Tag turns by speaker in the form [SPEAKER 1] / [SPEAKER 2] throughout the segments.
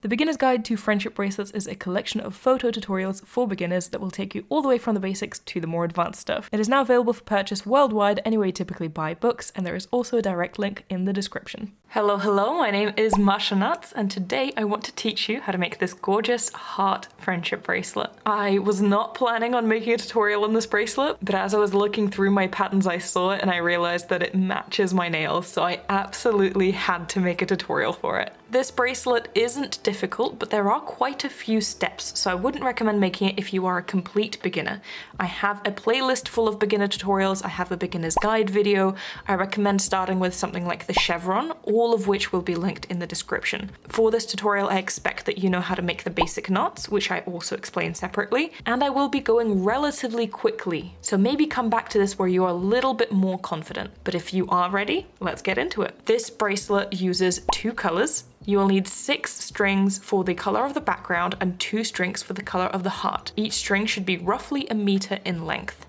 [SPEAKER 1] The Beginner's Guide to Friendship Bracelets is a collection of photo tutorials for beginners that will take you all the way from the basics to the more advanced stuff. It is now available for purchase worldwide anywhere you typically buy books, and there is also a direct link in the description. Hello, my name is Masha, and today I want to teach you how to make this gorgeous heart friendship bracelet. I was not planning on making a tutorial on this bracelet, but as I was looking through my patterns I saw it and I realized that it matches my nails, so I absolutely had to make a tutorial for it. This bracelet isn't difficult, but there are quite a few steps, so I wouldn't recommend making it if you are a complete beginner. I have a playlist full of beginner tutorials, I have a beginner's guide video. I recommend starting with something like the chevron, all of which will be linked in the description. For this tutorial, I expect that you know how to make the basic knots, which I also explain separately, and I will be going relatively quickly, so maybe come back to this where you are a little bit more confident. But if you are ready, let's get into it. This bracelet uses two colors. You will need 6 strings for the color of the background and 2 strings for the color of the heart. Each string should be roughly 1 meter in length.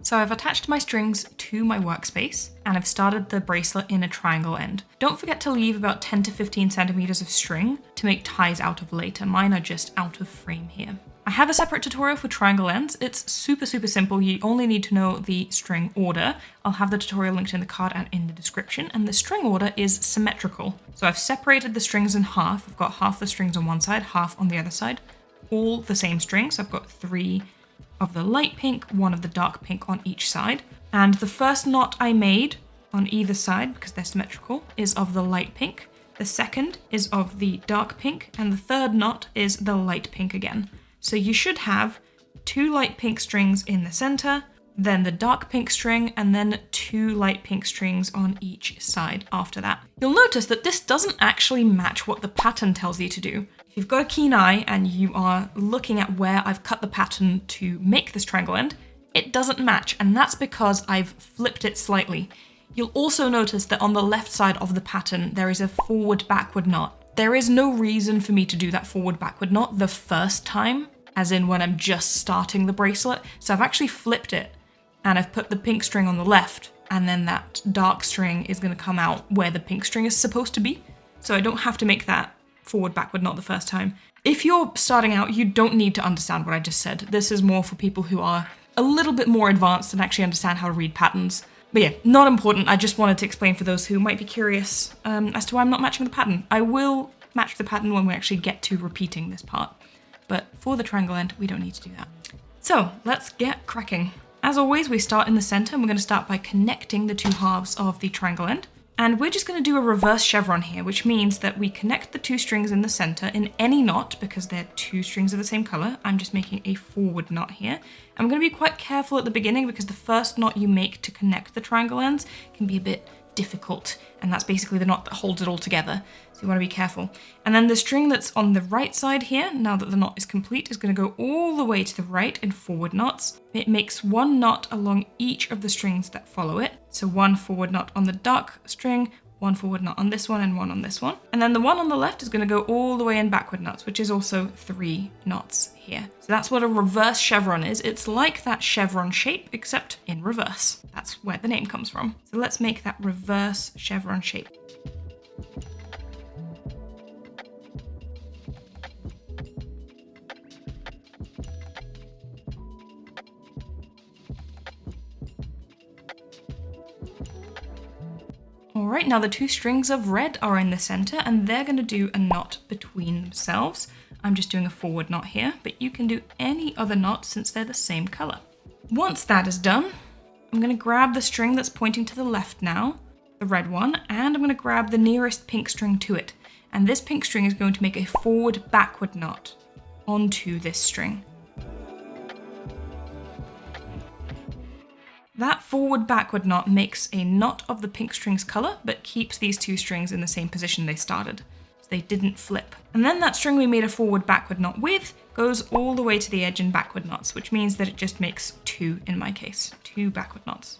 [SPEAKER 1] So I've attached my strings to my workspace and I've started the bracelet in a triangle end. Don't forget to leave about 10 to 15 centimeters of string to make ties out of later. Mine are just out of frame here. I have a separate tutorial for triangle ends. It's super simple. You only need to know the string order. I'll have the tutorial linked in the card and in the description, and the string order is symmetrical. So I've separated the strings in half. I've got half the strings on one side, half on the other side, all the same strings. I've got 3 of the light pink, 1 of the dark pink on each side. And the first knot I made on either side, because they're symmetrical, is of the light pink. The second is of the dark pink, and the third knot is the light pink again. So you should have 2 light pink strings in the center, then the dark pink string, and then 2 light pink strings on each side after that. You'll notice that this doesn't actually match what the pattern tells you to do. If you've got a keen eye and you are looking at where I've cut the pattern to make this triangle end, it doesn't match, and that's because I've flipped it slightly. You'll also notice that on the left side of the pattern, there is a forward-backward knot. There is no reason for me to do that forward-backward knot the first time, as in when I'm just starting the bracelet. So I've actually flipped it and I've put the pink string on the left, and then that dark string is going to come out where the pink string is supposed to be. So I don't have to make that forward-backward knot the first time. If you're starting out, you don't need to understand what I just said. This is more for people who are a little bit more advanced and actually understand how to read patterns. But yeah, not important. I just wanted to explain for those who might be curious as to why I'm not matching the pattern. I will match the pattern when we actually get to repeating this part. But for the triangle end, we don't need to do that. So let's get cracking. As always, we start in the center, and we're going to start by connecting the 2 halves of the triangle end. And we're just going to do a reverse chevron here, which means that we connect the 2 strings in the center in any knot because they're 2 strings of the same color. I'm just making a forward knot here. I'm going to be quite careful at the beginning because the first knot you make to connect the triangle ends can be a bit difficult, and that's basically the knot that holds it all together. So you want to be careful. And then the string that's on the right side here, now that the knot is complete, is going to go all the way to the right in forward knots. It makes 1 knot along each of the strings that follow it. So 1 forward knot on the dark string, 1 forward knot on this one, and 1 on this one. And then the one on the left is going to go all the way in backward knots, which is also 3 knots here. So that's what a reverse chevron is. It's like that chevron shape, except in reverse. That's where the name comes from. So let's make that reverse chevron shape. Alright, now the 2 strings of red are in the center, and they're going to do a knot between themselves. I'm just doing a forward knot here, but you can do any other knot since they're the same color. Once that is done, I'm going to grab the string that's pointing to the left now, the red one, and I'm going to grab the nearest pink string to it. And this pink string is going to make a forward-backward knot onto this string. That forward-backward knot makes a knot of the pink string's color, but keeps these 2 strings in the same position they started. So they didn't flip. And then that string we made a forward-backward knot with goes all the way to the edge in backward knots, which means that it just makes 2 in my case, 2 backward knots.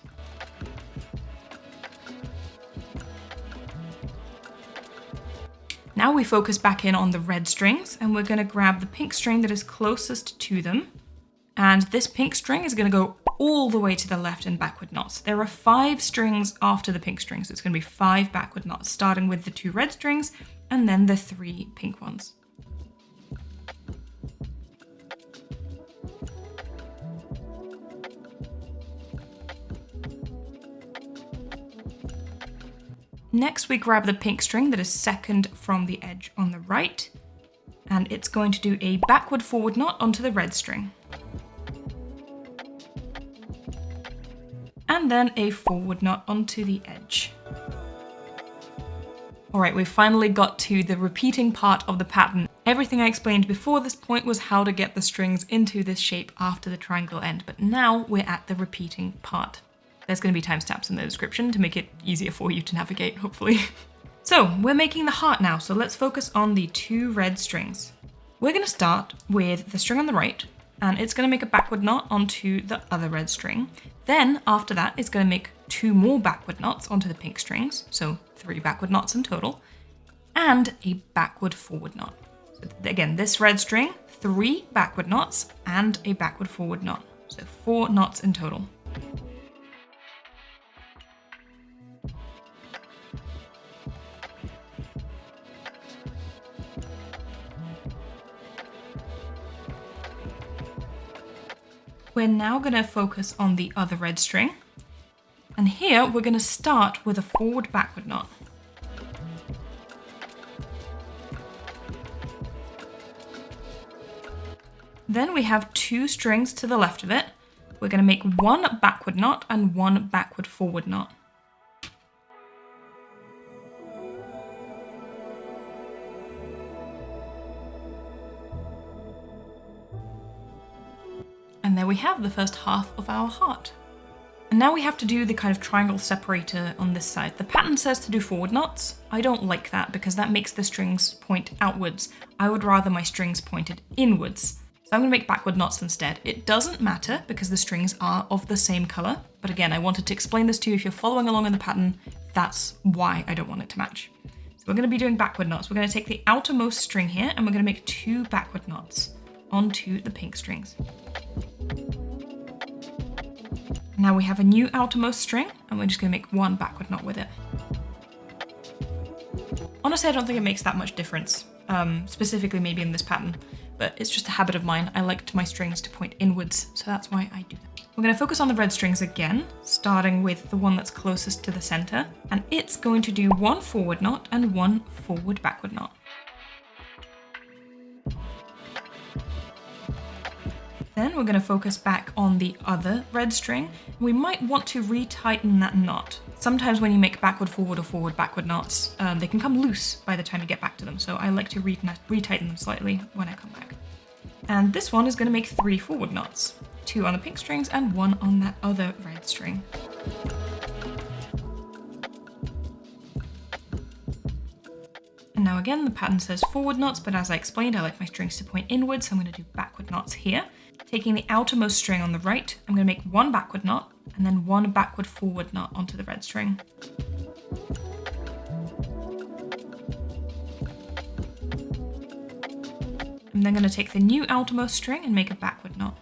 [SPEAKER 1] Now we focus back in on the red strings, and we're going to grab the pink string that is closest to them. And this pink string is going to go all the way to the left in backward knots. There are 5 strings after the pink string, so it's going to be 5 backward knots, starting with the 2 red strings and then the 3 pink ones. Next, we grab the pink string that is second from the edge on the right, and it's going to do a backward forward knot onto the red string. And then a forward knot onto the edge. Alright, we finally got to the repeating part of the pattern. Everything I explained before this point was how to get the strings into this shape after the triangle end, but now we're at the repeating part. There's going to be timestamps in the description to make it easier for you to navigate, hopefully. So, we're making the heart now, so let's focus on the 2 red strings. We're going to start with the string on the right, and it's going to make a backward knot onto the other red string. Then, after that, it's going to make 2 more backward knots onto the pink strings, so 3 backward knots in total, and a backward forward knot. So again, this red string, 3 backward knots, and a backward forward knot. So 4 knots in total. We're now going to focus on the other red string. And here we're going to start with a forward backward knot. Then we have 2 strings to the left of it. We're going to make 1 backward knot and 1 backward forward knot. And there we have the first half of our heart. And now we have to do the kind of triangle separator on this side. The pattern says to do forward knots. I don't like that because that makes the strings point outwards. I would rather my strings pointed inwards. So I'm going to make backward knots instead. It doesn't matter because the strings are of the same color. But again, I wanted to explain this to you if you're following along in the pattern. That's why I don't want it to match. So we're going to be doing backward knots. We're going to take the outermost string here and we're going to make 2 backward knots onto the pink strings. Now we have a new outermost string and we're just going to make 1 backward knot with it. Honestly, I don't think it makes that much difference, specifically maybe in this pattern, but it's just a habit of mine. I like my strings to point inwards, so that's why I do that. We're going to focus on the red strings again, starting with the one that's closest to the center, and it's going to do 1 forward knot and 1 forward backward knot. Then we're going to focus back on the other red string. We might want to retighten that knot. Sometimes when you make backward forward or forward backward knots, they can come loose by the time you get back to them. So I like to retighten them slightly when I come back. And this one is going to make 3 forward knots. 2 on the pink strings and 1 on that other red string. And now again, the pattern says forward knots, but as I explained, I like my strings to point inwards, so I'm going to do backward knots here. Taking the outermost string on the right, I'm going to make 1 backward knot and then 1 backward forward knot onto the red string. I'm then going to take the new outermost string and make a backward knot.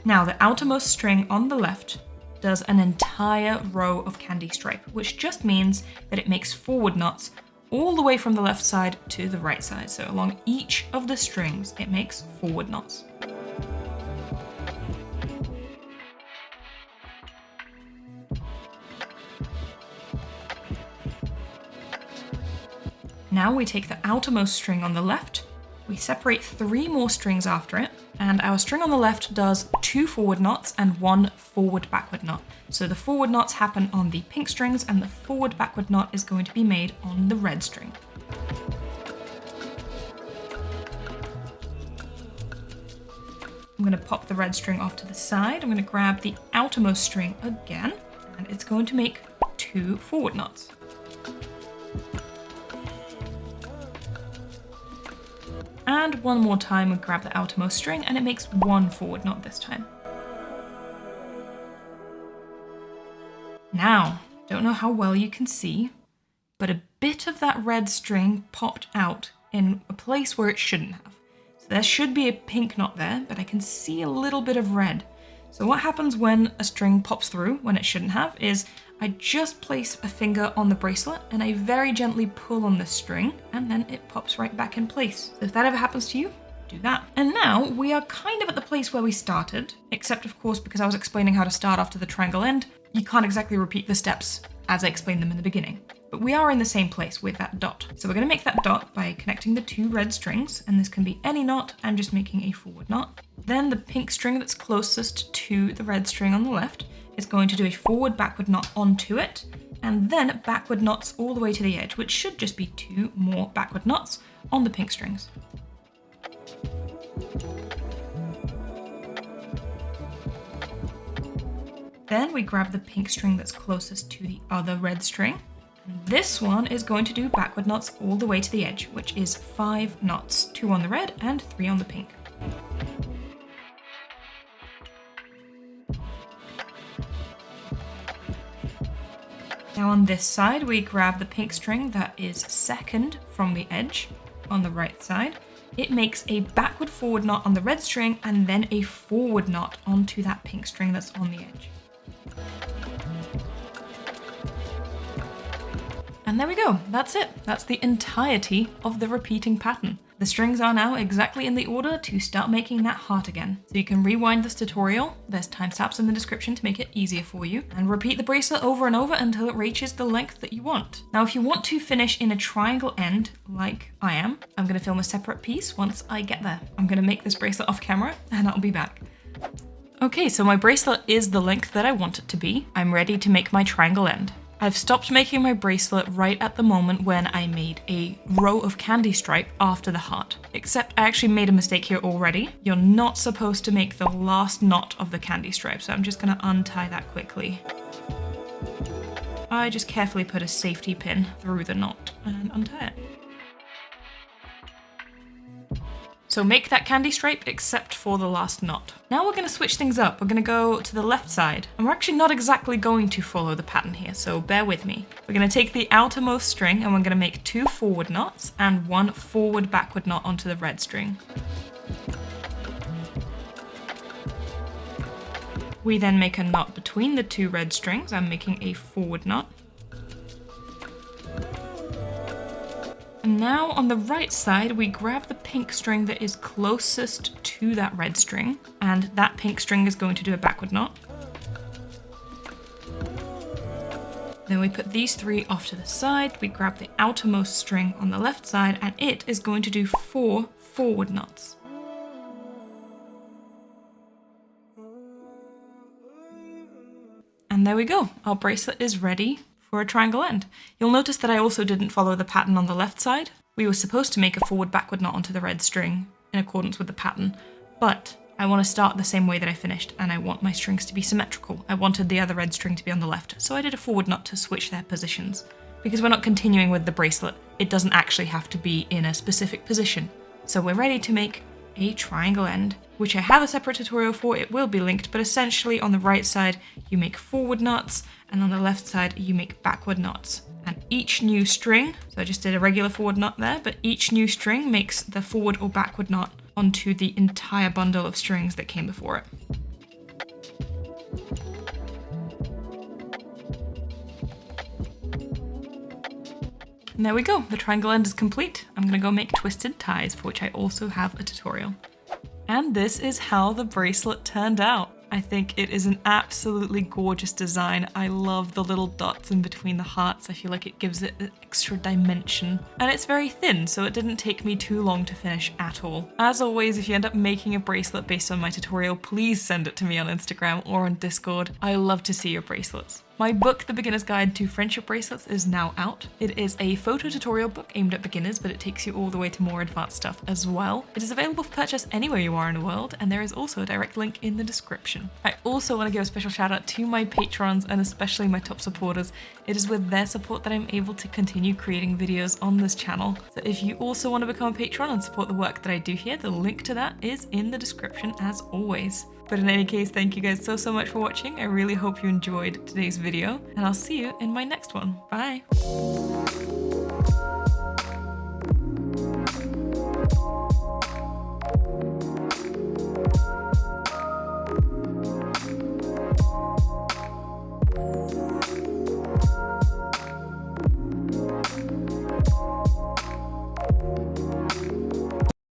[SPEAKER 1] Now the outermost string on the left does an entire row of candy stripe, which just means that it makes forward knots all the way from the left side to the right side. So along each of the strings, it makes forward knots. Now we take the outermost string on the left, we separate 3 more strings after it, and our string on the left does 2 forward knots and 1 forward backward knot. So the forward knots happen on the pink strings and the forward backward knot is going to be made on the red string. I'm going to pop the red string off to the side. I'm going to grab the outermost string again, and it's going to make 2 forward knots. And one more time, we grab the outermost string and it makes 1 forward knot this time. Now, don't know how well you can see, but a bit of that red string popped out in a place where it shouldn't have. So there should be a pink knot there, but I can see a little bit of red. So what happens when a string pops through when it shouldn't have is I just place a finger on the bracelet and I very gently pull on the string and then it pops right back in place. So if that ever happens to you, do that. And now we are kind of at the place where we started, except of course because I was explaining how to start after the triangle end, You can't exactly repeat the steps as I explained them in the beginning, but we are in the same place with that dot. So we're going to make that dot by connecting the 2 red strings, and this can be any knot. I'm just making a forward knot. Then the pink string that's closest to the red string on the left is going to do a forward backward knot onto it, and then backward knots all the way to the edge, which should just be 2 more backward knots on the pink strings. Then we grab the pink string that's closest to the other red string. This one is going to do backward knots all the way to the edge, which is 5 knots, 2 on the red and 3 on the pink. Now on this side, we grab the pink string that is second from the edge on the right side. It makes a backward forward knot on the red string and then a forward knot onto that pink string that's on the edge. And there we go, that's it. That's the entirety of the repeating pattern. The strings are now exactly in the order to start making that heart again. So you can rewind this tutorial, there's timestamps in the description to make it easier for you, and repeat the bracelet over and over until it reaches the length that you want. Now if you want to finish in a triangle end, like I am, I'm going to film a separate piece once I get there. I'm going to make this bracelet off camera and I'll be back. Okay, so my bracelet is the length that I want it to be. I'm ready to make my triangle end. I've stopped making my bracelet right at the moment when I made a row of candy stripe after the heart. Except I actually made a mistake here already. You're not supposed to make the last knot of the candy stripe, so I'm just gonna untie that quickly. I just carefully put a safety pin through the knot and untie it. So make that candy stripe except for the last knot. Now we're going to switch things up. We're going to go to the left side. And we're actually not exactly going to follow the pattern here, so bear with me. We're going to take the outermost string and we're going to make 2 forward knots and 1 forward backward knot onto the red string. We then make a knot between the 2 red strings. I'm making a forward knot. And now on the right side, we grab the pink string that is closest to that red string, and that pink string is going to do a backward knot. Then we put these 3 off to the side, we grab the outermost string on the left side, and it is going to do 4 forward knots. And there we go, our bracelet is ready for a triangle end. You'll notice that I also didn't follow the pattern on the left side. We were supposed to make a forward backward knot onto the red string in accordance with the pattern, but I want to start the same way that I finished, and I want my strings to be symmetrical. I wanted the other red string to be on the left, so I did a forward knot to switch their positions. Because we're not continuing with the bracelet, it doesn't actually have to be in a specific position. So we're ready to make a triangle end, which I have a separate tutorial for. It will be linked, but essentially on the right side you make forward knots and on the left side you make backward knots. And each new string, so I just did a regular forward knot there, but each new string makes the forward or backward knot onto the entire bundle of strings that came before it. And there we go, the triangle end is complete. I'm gonna go make twisted ties, for which I also have a tutorial. And this is how the bracelet turned out. I think it is an absolutely gorgeous design. I love the little dots in between the hearts. I feel like it gives it an extra dimension. And it's very thin, so it didn't take me too long to finish at all. As always, if you end up making a bracelet based on my tutorial, please send it to me on Instagram or on Discord. I love to see your bracelets. My book, The Beginner's Guide to Friendship Bracelets, is now out. It is a photo tutorial book aimed at beginners, but it takes you all the way to more advanced stuff as well. It is available for purchase anywhere you are in the world, and there is also a direct link in the description. I also want to give a special shout out to my patrons and especially my top supporters. It is with their support that I'm able to continue creating videos on this channel. So if you also want to become a patron and support the work that I do here, the link to that is in the description as always. But in any case, thank you guys so much for watching. I really hope you enjoyed today's video, and I'll see you in my next one. Bye!